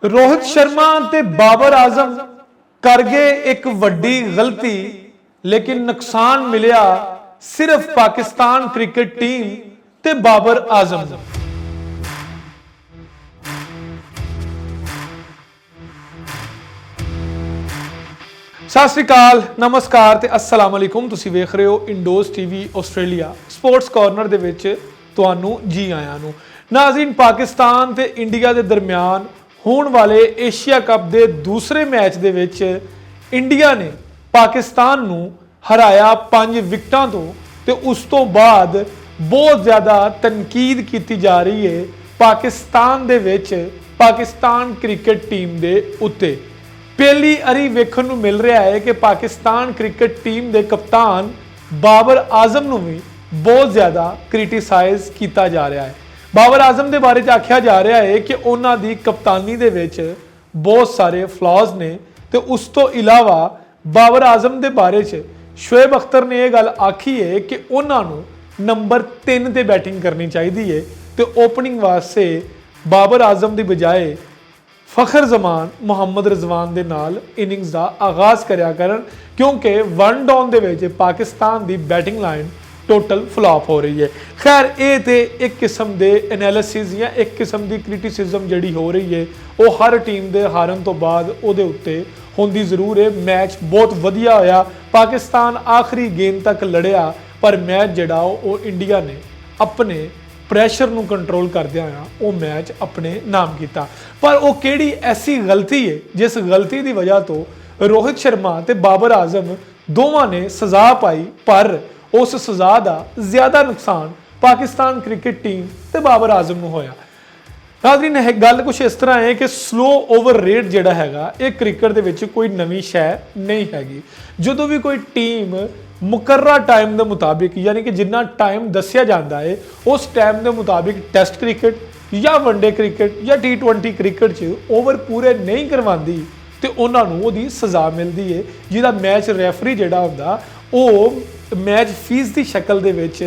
रोहित शर्मा ते बाबर आजम कर गए एक वड्डी गलती, लेकिन नुकसान मिलिया सिर्फ पाकिस्तान क्रिकेट टीम ते बाबर आजम नूं। सत श्री अकाल, नमस्कार ते अस्सलाम वालेकुम। तुसीं वेख रहे हो Indos TV Australia sports corner दे विच तुहानूं जी आयां नूं। नाज़रीन, पाकिस्तान ते इंडिया दे दरमियान होने वाले एशिया कप के दूसरे मैच दे विच इंडिया ने पाकिस्तान नूं हराया 5 विकटां तो, ते उस तो बाद बहुत ज़्यादा तनकीद की जा रही है पाकिस्तान दे विच पाकिस्तान क्रिकेट टीम दे उत्ते। पहली अरी वेखण नूं मिल रहा है कि पाकिस्तान क्रिकेट टीम के कप्तान बाबर आजम नूं भी बहुत ज़्यादा क्रिटिसाइज किया जा रहा है। बाबर आजम के बारे आख्या जा रहा है कि उन्हां दी कप्तानी दे विच बहुत सारे फ्लॉज ने, ते उस तो इलावा बाबर आजम के बारे शोएब अख्तर ने यह गल आखी है कि उन्होंने नंबर 3 ते बैटिंग करनी चाहिए, तो ओपनिंग वास्ते बाबर आजम की बजाय फखर जमान मुहम्मद रिजवान के नाल इनिंग्स का आगाज करया करन, क्योंकि वन डाउन दे विच पाकिस्तान की बैटिंग लाइन टोटल फ्लॉप हो रही है। खैर, ये तो एक किस्म के एनालिसिस या एक किस्म की क्रिटिसिज्म जिहड़ी हो रही है वो हर टीम के हारन तो बाद उहदे उत्ते होंदी जरूर है। मैच बहुत वधिया होया, पाकिस्तान आखिरी गेंद तक लड़िया, पर मैच जिहड़ा वो इंडिया ने अपने प्रैशर नूं कंट्रोल करदे होया वो मैच अपने नाम किया। पर वो किहड़ी ऐसी गलती है जिस गलती की वजह तो रोहित शर्मा ते बाबर आजम दोवां ने सज़ा पाई, पर उस सज़ा का ज़्यादा नुकसान पाकिस्तान क्रिकेट टीम ते बाबर आजम नूं होया। नाज़रीन, गल कुछ इस तरह है कि स्लो ओवर रेट जिहड़ा हैगा ये क्रिकेट दे विच कोई नवीं शै नहीं हैगी। जदों भी कोई टीम मुकर्रा टाइम के मुताबिक, यानी कि जिन्ना टाइम दस्या जाता है उस टाइम के मुताबिक टेस्ट क्रिकेट या वनडे क्रिकेट या T20 क्रिकेट च ओवर पूरे नहीं करवाती, तो उन्होंने वो सज़ा मिलती है, जिहदा मैच रैफरी जिहड़ा हुंदा वो मैच फीस की शक्ल दे विच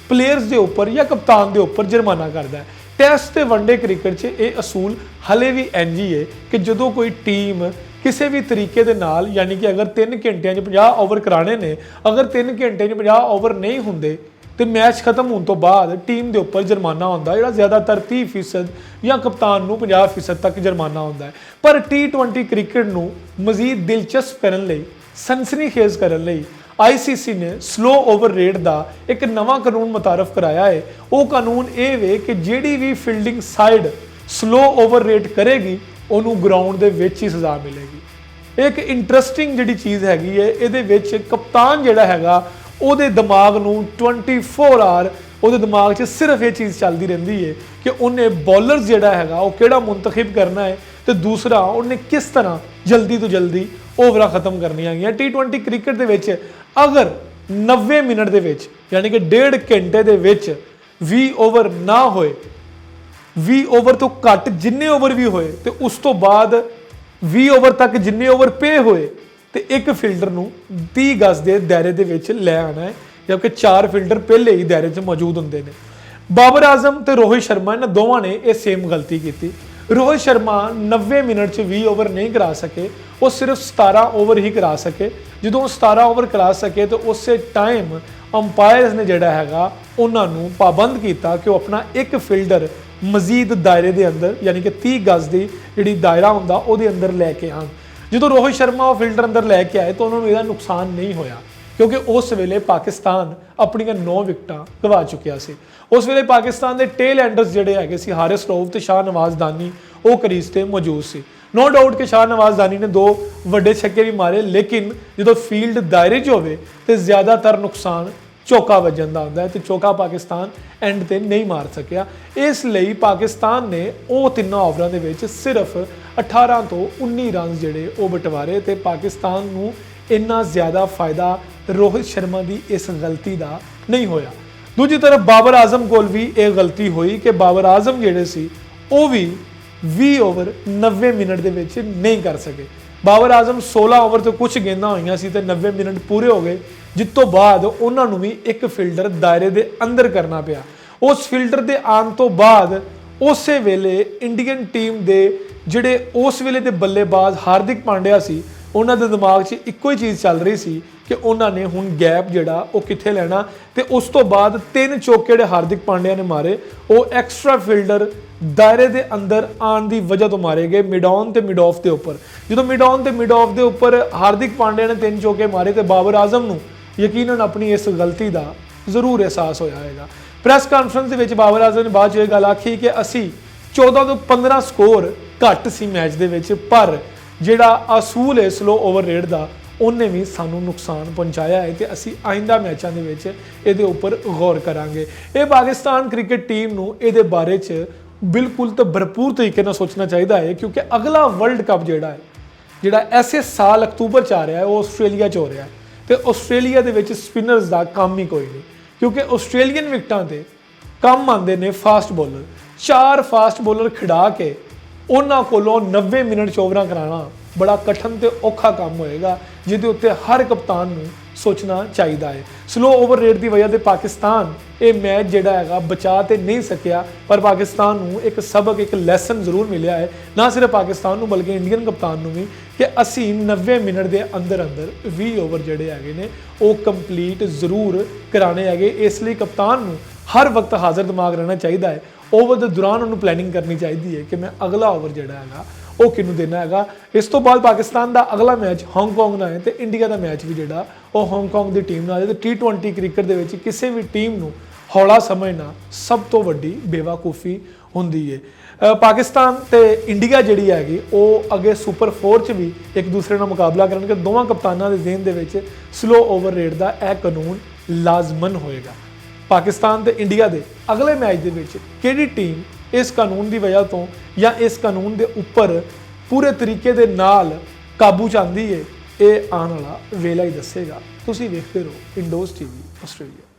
प्लेयर्स के उपर या कप्तान के उपर जुर्माना करता है। टेस्ट ते वनडे क्रिकेट च ये असूल हले भी इंज ही है कि जदों कोई टीम किसी भी तरीके दे नाल, यानी कि अगर 3 घंटिया 50 ओवर कराने ने, अगर 3 घंटे 50 ओवर नहीं होंगे तो मैच खत्म होने तो बाद टीम के उपर जुर्माना होंदा, जिहड़ा ज़्यादातर 30% या कप्तान नूं 50% तक जुर्माना होंदा है। पर T20 क्रिकेट नूं मजीद दिलचस्प करने लई, सनसनीखेज करने लई ICC ने स्लो ओवर रेट का एक नवा कानून मुतारफ कराया है। वो कानून ये वे कि जिहड़ी भी fielding side slow over rate करेगी उन्होंने ग्राउंड के विच ही सज़ा मिलेगी। एक इंटरस्टिंग जिहड़ी चीज़ हैगी है, इहदे विच कप्तान जिहड़ा हैगा उहदे दिमाग नूं 24 आवर उहदे दिमाग 'च सिर्फ ये चीज़ चलती रहती है कि उन्हें बॉलर जिहड़ा हैगा वो किहड़ा मुंतखब करना है, तो दूसरा उन्हें किस तरह जल्दी तो जल्दी ओवर खत्म करनियां गईयां। T20 क्रिकेट दे विच अगर 90 मिनट दे विच, यानी कि 1.5 घंटे दे विच 20 ओवर ना होए, 20 ओवर तो घट जिन्ने ओवर भी होए, तो उस तो बाद 20 ओवर तक जिन्ने ओवर पे होए तो एक फील्डर नूं 30 गज के दायरे दे विच लै आना है, जबकि 4 फील्डर पहले ही दायरे च मौजूद होंदे ने। बाबर आजम ते रोहित शर्मा इन्हां दोवां ने यह सेम गलती की। रोहित शर्मा 90 मिनट च 20 ओवर नहीं करा सके, वो सिर्फ 17 ओवर ही करा सके। जो 17 ओवर करा सके तो उस टाइम अंपायर्स ने जिहड़ा हैगा उन्होंने पाबंद किया कि वो अपना एक फील्डर मजीद दायरे के अंदर, यानी कि 30 गज की जी दायरा होंदा उहदे अंदर लैके आन। जो रोहित शर्मा वो फील्डर अंदर लैके आए तो उन्होंने यह नुकसान नहीं होया, क्योंकि उस वेले पाकिस्तान अपनी 9 विकटां गवा चुकिया सी। उस वेले पाकिस्तान के टेल एंडर्स जिहड़े हैगे सी हारिस रऊफ ते शाहनवाज दानी वो क्रीज ते मौजूद सी। नो डाउट कि शाहनवाज दानी ने 2 वड्डे छक्के भी मारे, लेकिन जो फील्ड दायरे च होवे तो ज़्यादातर नुकसान चौका वजन का होंदा है, तो चौका पाकिस्तान एंड ते नहीं मार सकिया। इसलिए पाकिस्तान ने वो 3 ओवरां दे विच सिर्फ 18 तो 19 रन जिहड़े वो बटवारे, तो पाकिस्तान नूं इन्ना ज़्यादा फायदा रोहित शर्मा की इस गलती का नहीं होया। दूजी तरफ बाबर आजम कोल भी एक गलती हुई कि बाबर आजम जिहड़े सी वो भी 20 ओवर 90 मिनट दे विच नहीं कर सके। बाबर आजम 16 ओवर तो कुछ गेंदा हुई सी, 90 मिनट पूरे हो गए, जिस तो बाद उन्होंने भी एक फील्डर दायरे के अंदर करना पिया। उस फील्डर के आने तो बाद उस वेले इंडियन टीम के ਜਿਹੜੇ ਉਸ ਵੇਲੇ ਦੇ ਬੱਲੇਬਾਜ਼ ਹਾਰਦਿਕ ਪਾਂਡਿਆ ਸੀ ਉਹਨਾਂ ਦੇ ਦਿਮਾਗ 'ਚ ਇੱਕੋ ਹੀ ਚੀਜ਼ ਚੱਲ ਰਹੀ ਸੀ ਕਿ ਉਹਨਾਂ ਨੇ ਹੁਣ ਗੈਪ ਜਿਹੜਾ ਉਹ ਕਿੱਥੇ ਲੈਣਾ। ਤੇ ਉਸ ਤੋਂ ਬਾਅਦ 3 ਚੌਕੇ ਜਿਹੜੇ ਹਾਰਦਿਕ ਪਾਂਡਿਆ ਨੇ ਮਾਰੇ ਉਹ ਐਕਸਟਰਾ ਫੀਲਡਰ ਦਾਇਰੇ ਦੇ ਅੰਦਰ ਆਉਣ ਦੀ ਵਜ੍ਹਾ ਤੋਂ ਮਾਰੇ ਗਏ, ਮਿਡ ਔਨ ਤੇ ਮਿਡ ਆਫ ਦੇ ਉੱਪਰ। ਜਦੋਂ ਮਿਡ ਔਨ ਤੇ ਮਿਡ ਆਫ ਦੇ ਉੱਪਰ ਹਾਰਦਿਕ ਪਾਂਡਿਆ ਨੇ 3 ਚੌਕੇ ਮਾਰੇ ਤੇ ਬਾਬਰ ਆਜ਼ਮ ਨੂੰ ਯਕੀਨਨ ਆਪਣੀ ਇਸ ਗਲਤੀ ਦਾ ਜ਼ਰੂਰ ਅਹਿਸਾਸ ਹੋਇਆ ਹੋਵੇਗਾ। ਪ੍ਰੈਸ ਕਾਨਫਰੰਸ ਦੇ ਵਿੱਚ ਬਾਬਰ ਆਜ਼ਮ ਨੇ ਬਾਅਦ 'ਚ ਇਹ ਗੱਲ ਆਖੀ ਕਿ ਅਸੀਂ 14 ਤੋਂ 15 ਸਕੋਰ ਘੱਟ ਸੀ ਮੈਚ ਦੇ ਵਿੱਚ, ਪਰ ਜਿਹੜਾ ਅਸੂਲ ਹੈ ਸਲੋ ਓਵਰ ਰੇਟ ਦਾ ਉਹਨੇ ਵੀ ਸਾਨੂੰ ਨੁਕਸਾਨ ਪਹੁੰਚਾਇਆ ਹੈ ਤੇ ਅਸੀਂ ਆਇੰਦਾ ਮੈਚਾਂ ਦੇ ਵਿੱਚ ਇਹਦੇ ਉੱਪਰ ਗੌਰ ਕਰਾਂਗੇ। ਇਹ ਪਾਕਿਸਤਾਨ ਕ੍ਰਿਕਟ ਟੀਮ ਨੂੰ ਇਹਦੇ ਬਾਰੇ 'ਚ ਬਿਲਕੁਲ ਤਾਂ ਭਰਪੂਰ ਤਰੀਕੇ ਨਾਲ ਸੋਚਣਾ ਚਾਹੀਦਾ ਹੈ, ਕਿਉਂਕਿ ਅਗਲਾ ਵਰਲਡ ਕੱਪ ਜਿਹੜਾ ਐਸੇ ਸਾਲ ਅਕਤੂਬਰ 'ਚ ਆ ਰਿਹਾ ਹੈ ਉਹ ਆਸਟ੍ਰੇਲੀਆ 'ਚ ਹੋ ਰਿਹਾ ਹੈ ਤੇ ਆਸਟ੍ਰੇਲੀਆ ਦੇ ਵਿੱਚ ਸਪਿਨਰਸ ਦਾ ਕੰਮ ਹੀ ਕੋਈ ਨਹੀਂ, ਕਿਉਂਕਿ ਆਸਟ੍ਰੇਲੀਅਨ ਵਿਕਟਾਂ ਤੇ ਕੰਮ ਆਉਂਦੇ ਨੇ ਫਾਸਟ ਬੋਲਰ। 4 ਫਾਸਟ ਬੋਲਰ ਖਿਡਾ ਕੇ ਉਹਨਾਂ ਕੋਲੋਂ 90 ਮਿੰਟ 'ਚ ਓਵਰਾਂ ਕਰਾਉਣਾ ਬੜਾ ਕਠਿਨ ਤੇ ਔਖਾ ਕੰਮ ਹੋਏਗਾ, ਜਿਹਦੇ ਉੱਤੇ ਹਰ ਕਪਤਾਨ ਨੂੰ ਸੋਚਣਾ ਚਾਹੀਦਾ ਹੈ। ਸਲੋ ਓਵਰ ਰੇਟ ਦੀ ਵਜ੍ਹਾ ਤੇ ਪਾਕਿਸਤਾਨ ਇਹ ਮੈਚ ਜਿਹੜਾ ਹੈਗਾ ਬਚਾ ਤੇ ਨਹੀਂ ਸਕਿਆ, ਪਰ ਪਾਕਿਸਤਾਨ ਨੂੰ ਇੱਕ ਸਬਕ, ਇੱਕ ਲੈਸਨ ਜ਼ਰੂਰ ਮਿਲਿਆ ਹੈ, ਨਾ ਸਿਰਫ ਪਾਕਿਸਤਾਨ ਨੂੰ ਬਲਕਿ ਇੰਡੀਅਨ ਕਪਤਾਨ ਨੂੰ ਵੀ, ਕਿ ਅਸੀਂ 90 ਮਿੰਟ ਦੇ ਅੰਦਰ 20 ਓਵਰ ਜਿਹੜੇ ਹੈਗੇ ਨੇ ਉਹ ਕੰਪਲੀਟ ਜ਼ਰੂਰ ਕਰਾਣੇ ਹੈਗੇ। ਇਸ ਲਈ ਕਪਤਾਨ ਨੂੰ ਹਰ ਵਕਤ ਹਾਜ਼ਰ ਦਿਮਾਗ ਰਹਿਣਾ ਚਾਹੀਦਾ ਹੈ। ਓਵਰ ਦੇ ਦੌਰਾਨ ਉਹਨੂੰ ਪਲੈਨਿੰਗ ਕਰਨੀ ਚਾਹੀਦੀ ਹੈ ਕਿ ਮੈਂ ਅਗਲਾ ਓਵਰ ਜਿਹੜਾ ਹੈਗਾ ਉਹ ਕਿਹਨੂੰ ਦੇਣਾ ਹੈਗਾ। ਇਸ ਤੋਂ ਬਾਅਦ ਪਾਕਿਸਤਾਨ ਦਾ ਅਗਲਾ ਮੈਚ ਹਾਂਗਕਾਂਗ ਨਾਲ ਹੈ ਤੇ ਇੰਡੀਆ ਦਾ ਮੈਚ ਵੀ ਜਿਹੜਾ ਉਹ ਹਾਂਗਕਾਂਗ ਦੀ ਟੀਮ ਨਾਲ ਹੈ। ਤੇ T20 ਕ੍ਰਿਕਟ ਦੇ ਵਿੱਚ ਕਿਸੇ ਵੀ ਟੀਮ ਨੂੰ ਹੌਲਾ ਸਮਝਣਾ ਸਭ ਤੋਂ ਵੱਡੀ ਬੇਵਕੂਫੀ ਹੁੰਦੀ ਹੈ। ਪਾਕਿਸਤਾਨ ਤੇ ਇੰਡੀਆ ਜਿਹੜੀ ਹੈਗੀ ਉਹ ਅੱਗੇ ਸੁਪਰ 4 'ਚ ਵੀ ਇੱਕ ਦੂਸਰੇ ਨਾਲ ਮੁਕਾਬਲਾ ਕਰਨਗੇ। ਦੋਵਾਂ ਕਪਤਾਨਾਂ ਦੇ ਜ਼ਿਹਨ ਦੇ ਵਿੱਚ ਸਲੋ ਓਵਰ ਰੇਟ ਦਾ ਇਹ ਕਾਨੂੰਨ ਲਾਜ਼ਮਨ ਹੋਏਗਾ। ਪਾਕਿਸਤਾਨ ਤੇ ਇੰਡੀਆ ਦੇ ਅਗਲੇ ਮੈਚ ਦੇ ਵਿੱਚ ਕਿਹੜੀ ਟੀਮ ਇਸ ਕਾਨੂੰਨ ਦੀ ਵਜ੍ਹਾ ਤੋਂ ਜਾਂ ਇਸ ਕਾਨੂੰਨ ਦੇ ਉੱਪਰ ਪੂਰੇ ਤਰੀਕੇ ਦੇ ਨਾਲ ਕਾਬੂ 'ਚ ਆਉਂਦੀ ਹੈ, ਇਹ ਆਉਣ ਵਾਲਾ ਵੇਲਾ ਹੀ ਦੱਸੇਗਾ। ਤੁਸੀਂ ਵੇਖਦੇ ਰਹੋ ਇੰਡੋਜ਼ TV ਆਸਟ੍ਰੇਲੀਆ।